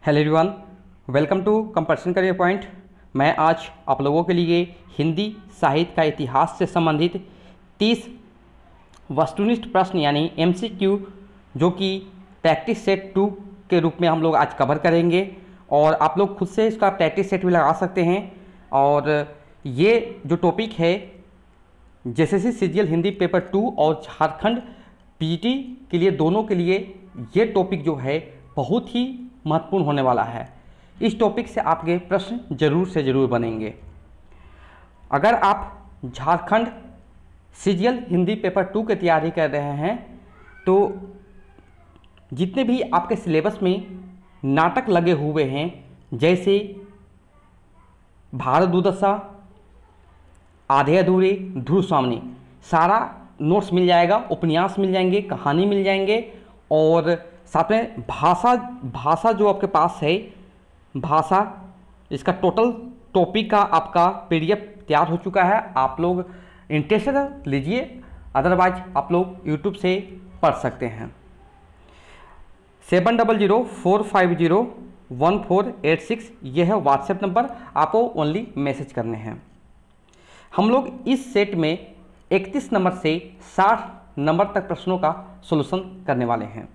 Hello everyone, welcome to Compulsion Career Point. मैं आज आप लोगों के लिए हिंदी साहित्य का इतिहास से संबंधित 30 वस्तुनिष्ठ प्रश्न यानी MCQ जो कि प्रैक्टिस सेट 2 के रूप में हम लोग आज कवर करेंगे और आप लोग खुद से इसका प्रैक्टिस सेट भी लगा सकते हैं। और ये जो टॉपिक है JSSC CGL हिंदी पेपर 2 और झारखंड PGT के लिए, दोनों के लिए ये टॉपिक जो है बहुत ही महत्वपूर्ण होने वाला है। इस टॉपिक से आपके प्रश्न जरूर से ज़रूर बनेंगे। अगर आप झारखंड CGL हिंदी पेपर 2 की तैयारी कर रहे हैं तो जितने भी आपके सिलेबस में नाटक लगे हुए हैं, जैसे भारत दुर्दशा, आधे अधूरे, ध्रुव स्वामिनी, सारा नोट्स मिल जाएगा, उपन्यास मिल जाएंगे, कहानी मिल जाएंगे और साथ में भाषा जो आपके पास है, भाषा, इसका टोटल टॉपिक का आपका PDF तैयार हो चुका है। आप लोग इंटरेस्ट लीजिए, अदरवाइज आप लोग YouTube से पढ़ सकते हैं। 7004501486 यह है व्हाट्सएप नंबर, आपको ओनली मैसेज करने हैं। हम लोग इस सेट में 31 नंबर से 60 नंबर तक प्रश्नों का सॉल्यूशन करने वाले हैं,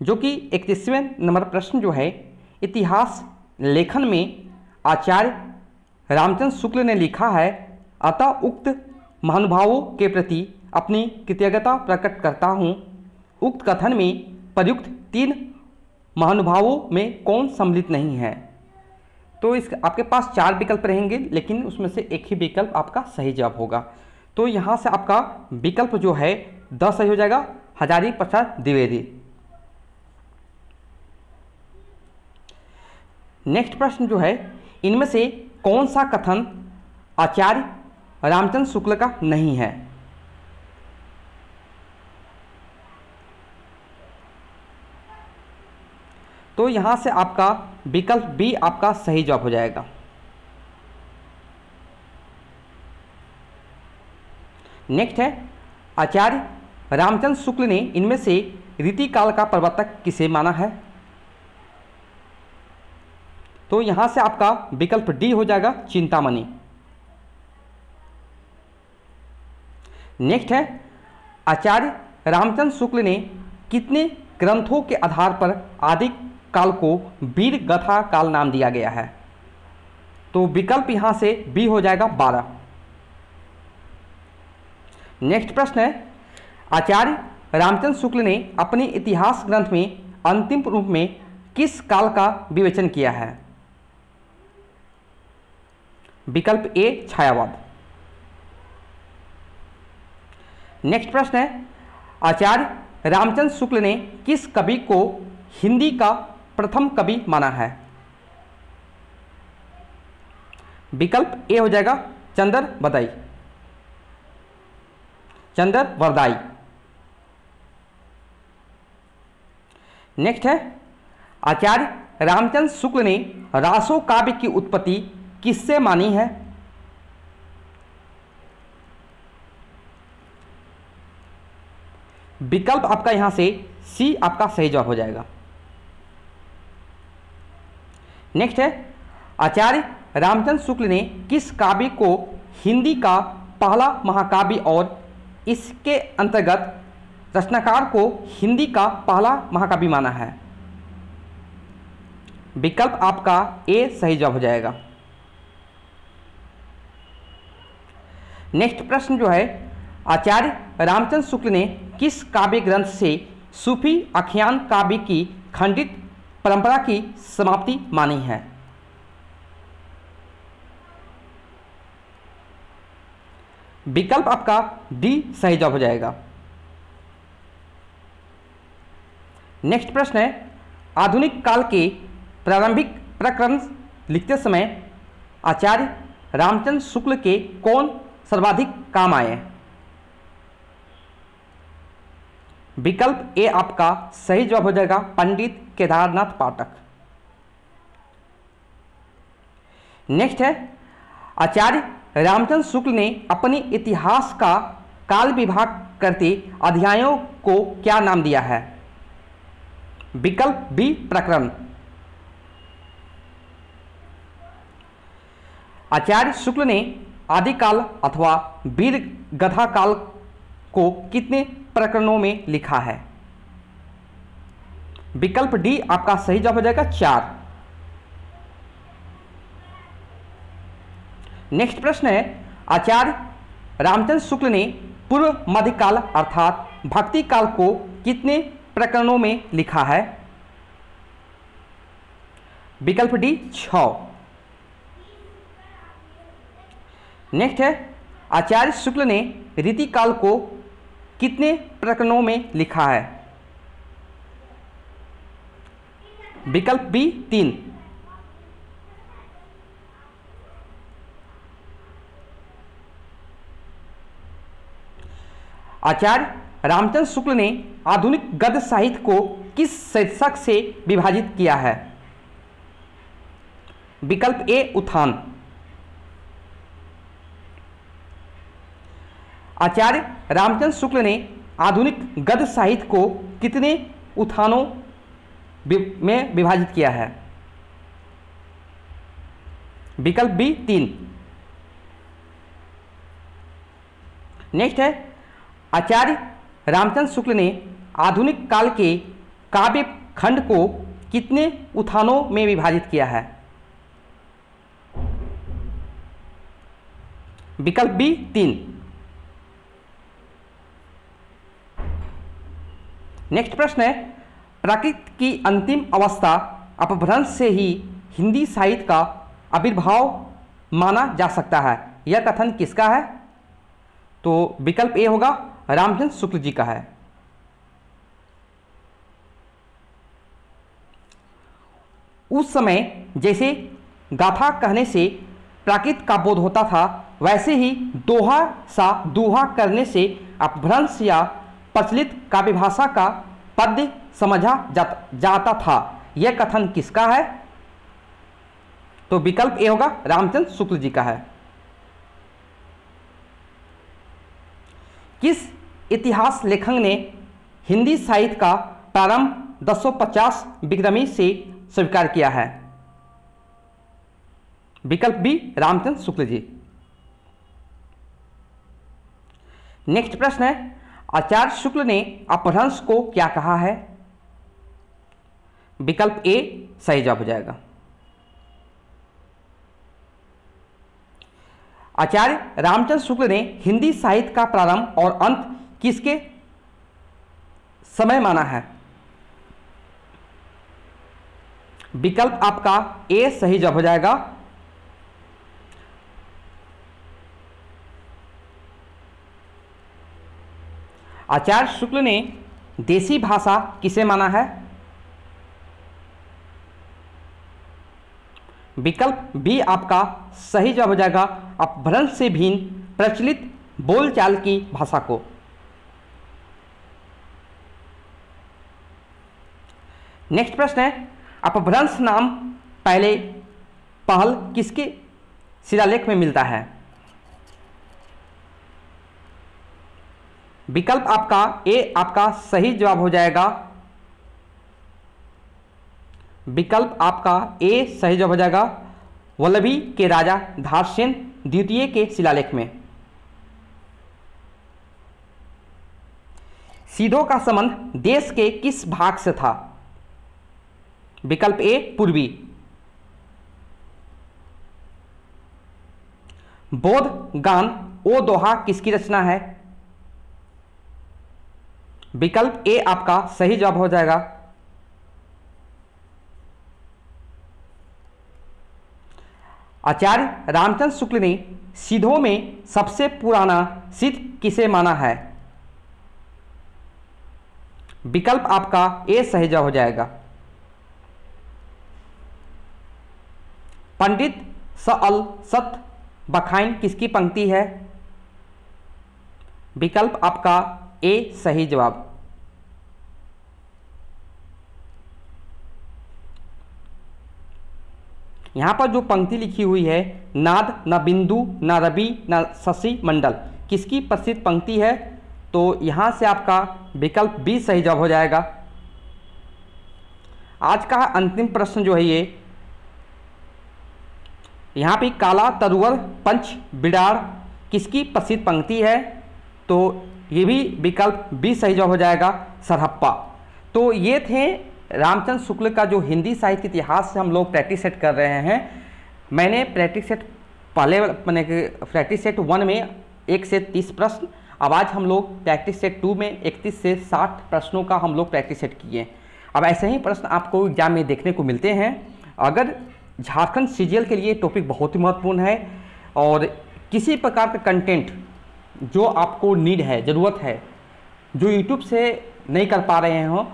जो कि 31वें नंबर प्रश्न जो है, इतिहास लेखन में आचार्य रामचंद्र शुक्ल ने लिखा है, अतः उक्त महानुभावों के प्रति अपनी कृतज्ञता प्रकट करता हूँ। उक्त कथन में प्रयुक्त 3 महानुभावों में कौन सम्मिलित नहीं है? तो इस आपके पास 4 विकल्प रहेंगे, लेकिन उसमें से एक ही विकल्प आपका सही जवाब होगा। तो यहाँ से आपका विकल्प जो है 10 सही हो जाएगा, हजारी प्रसाद द्विवेदी। नेक्स्ट प्रश्न जो है, इनमें से कौन सा कथन आचार्य रामचंद्र शुक्ल का नहीं है? तो यहां से आपका विकल्प बी आपका सही जवाब हो जाएगा। नेक्स्ट है, आचार्य रामचंद्र शुक्ल ने इनमें से रीतिकाल का प्रवर्तक किसे माना है? तो यहां से आपका विकल्प डी हो जाएगा, चिंतामणि। नेक्स्ट है, आचार्य रामचंद्र शुक्ल ने कितने ग्रंथों के आधार पर आदि काल को वीर गाथा काल नाम दिया गया है? तो विकल्प यहां से बी हो जाएगा, 12। नेक्स्ट प्रश्न है, आचार्य रामचंद्र शुक्ल ने अपने इतिहास ग्रंथ में अंतिम रूप में किस काल का विवेचन किया है? विकल्प ए, छायावाद। नेक्स्ट प्रश्न है, आचार्य रामचंद्र शुक्ल ने किस कवि को हिंदी का प्रथम कवि माना है? विकल्प ए हो जाएगा, चंद्र वरदाई, चंद्र वरदाई। नेक्स्ट है, आचार्य रामचंद्र शुक्ल ने रासो काव्य की उत्पत्ति किससे मानी है? विकल्प आपका यहां से सी आपका सही जवाब हो जाएगा। नेक्स्ट है, आचार्य रामचंद्र शुक्ल ने किस काव्य को हिंदी का पहला महाकाव्य और इसके अंतर्गत रचनाकार को हिंदी का पहला महाकाव्य माना है? विकल्प आपका ए सही जवाब हो जाएगा। नेक्स्ट प्रश्न जो है, आचार्य रामचंद्र शुक्ल ने किस काव्य ग्रंथ से सूफी आख्यान काव्य की खंडित परंपरा की समाप्ति मानी है? विकल्प आपका डी सही जवाब हो जाएगा। नेक्स्ट प्रश्न है, आधुनिक काल के प्रारंभिक प्रकरण लिखते समय आचार्य रामचंद्र शुक्ल के कौन सर्वाधिक काम आए? विकल्प ए आपका सही जवाब हो जाएगा, पंडित केदारनाथ पाठक। नेक्स्ट है, आचार्य रामचंद्र शुक्ल ने अपने इतिहास का काल विभाग करते अध्यायों को क्या नाम दिया है? विकल्प बी प्रकरण। आचार्य शुक्ल ने आदिकाल अथवा वीर गधा काल को कितने प्रकरणों में लिखा है? विकल्प डी आपका सही जवाब हो जाएगा 4। नेक्स्ट प्रश्न है, आचार्य रामचंद्र शुक्ल ने पूर्व मध्यकाल अर्थात भक्ति काल को कितने प्रकरणों में लिखा है? विकल्प डी 6। नेक्स्ट है, आचार्य शुक्ल ने रीतिकाल को कितने प्रकरणों में लिखा है? विकल्प बी 3। आचार्य रामचंद्र शुक्ल ने आधुनिक गद्य साहित्य को किस शीर्षक से विभाजित किया है? विकल्प ए उत्थान। आचार्य रामचंद्र शुक्ल ने आधुनिक गद्य साहित्य को कितने उत्थानों में विभाजित किया है? विकल्प बी 3। नेक्स्ट है, आचार्य रामचंद्र शुक्ल ने आधुनिक काल के काव्य खंड को कितने उत्थानों में विभाजित किया है? विकल्प बी 3। नेक्स्ट प्रश्न है, प्रकृति की अंतिम अवस्था अपभ्रंश से ही हिंदी साहित्य का आविर्भाव माना जा सकता है, यह कथन किसका है? तो विकल्प ए होगा रामचंद्र शुक्ल जी का है। उस समय जैसे गाथा कहने से प्राकृत का बोध होता था, वैसे ही दोहा सा दुहा करने से अपभ्रंश या प्रचलित काव्य भाषा का पद्य समझा जाता था, यह कथन किसका है? तो विकल्प ए होगा रामचंद्र शुक्ल जी का है। किस इतिहास लेखक ने हिंदी साहित्य का प्रारंभ 1050 विक्रमी से स्वीकार किया है? विकल्प बी रामचंद्र शुक्ल जी। नेक्स्ट प्रश्न है, आचार्य शुक्ल ने अपभ्रंश को क्या कहा है? विकल्प ए सही जवाब हो जाएगा। आचार्य रामचंद्र शुक्ल ने हिंदी साहित्य का प्रारंभ और अंत किसके समय माना है? विकल्प आपका ए सही जवाब हो जाएगा। आचार्य शुक्ल ने देसी भाषा किसे माना है? विकल्प बी आपका सही जवाब हो जाएगा, अपभ्रंश से भिन्न प्रचलित बोलचाल की भाषा को। नेक्स्ट प्रश्न है, अपभ्रंश नाम पहल किसके शिलालेख में मिलता है? विकल्प आपका ए आपका सही जवाब हो जाएगा। विकल्प आपका ए सही जवाब हो जाएगा, वल्लभी के राजा धारसेन द्वितीय के शिलालेख में। सीधों का संबंध देश के किस भाग से था? विकल्प ए पूर्वी। बोध गान ओ दोहा किसकी रचना है? विकल्प ए आपका सही जवाब हो जाएगा। आचार्य रामचंद्र शुक्ल ने सिद्धों में सबसे पुराना सिद्ध किसे माना है? विकल्प आपका ए सही जवाब हो जाएगा। पंडित सअल सत बखाइन किसकी पंक्ति है? विकल्प आपका ए सही जवाब। यहां पर जो पंक्ति लिखी हुई है, नाद न बिंदु न रवि न शशि मंडल, किसकी प्रसिद्ध पंक्ति है? तो यहां से आपका विकल्प बी सही जवाब हो जाएगा। आज का अंतिम प्रश्न जो है ये यहाँ पे काला तरुवर पंच बिडार किसकी प्रसिद्ध पंक्ति है? तो ये भी विकल्प बी सही जवाब हो जाएगा, सरहप्पा। तो ये थे रामचंद्र शुक्ल का जो हिंदी साहित्य इतिहास से हम लोग प्रैक्टिस सेट कर रहे हैं। मैंने प्रैक्टिस सेट पहले मैंने प्रैक्टिस सेट 1 में 1 से 30 प्रश्न, अब आज हम लोग प्रैक्टिस सेट 2 में 31 से 60 प्रश्नों का हम लोग प्रैक्टिस सेट किए। अब ऐसे ही प्रश्न आपको एग्जाम में देखने को मिलते हैं। अगर झारखंड सीजीएल के लिए टॉपिक बहुत ही महत्वपूर्ण है और किसी प्रकार का कंटेंट जो आपको नीड है, ज़रूरत है, जो यूट्यूब से नहीं कर पा रहे हो,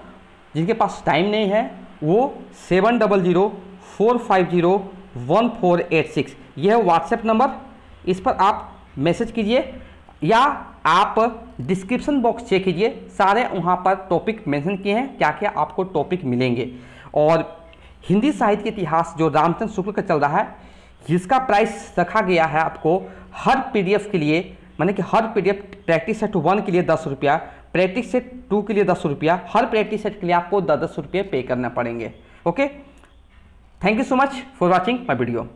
जिनके पास टाइम नहीं है, वो 7004501486 यह है व्हाट्सएप नंबर। इस पर आप मैसेज कीजिए या आप डिस्क्रिप्शन बॉक्स चेक कीजिए, सारे वहाँ पर टॉपिक मेंशन किए हैं, क्या क्या आपको टॉपिक मिलेंगे। और हिंदी साहित्य के इतिहास जो रामचंद्र शुक्ल का चल रहा है, जिसका प्राइस रखा गया है आपको हर पीडीएफ के लिए, माने कि हर पीडीएफ प्रैक्टिस सेट 1 के लिए 10 रुपया, प्रैक्टिस सेट 2 के लिए 10 रुपया, हर प्रैक्टिस सेट के लिए आपको 10 रुपये पे करना पड़ेंगे। Okay, thank you so much for watching my video.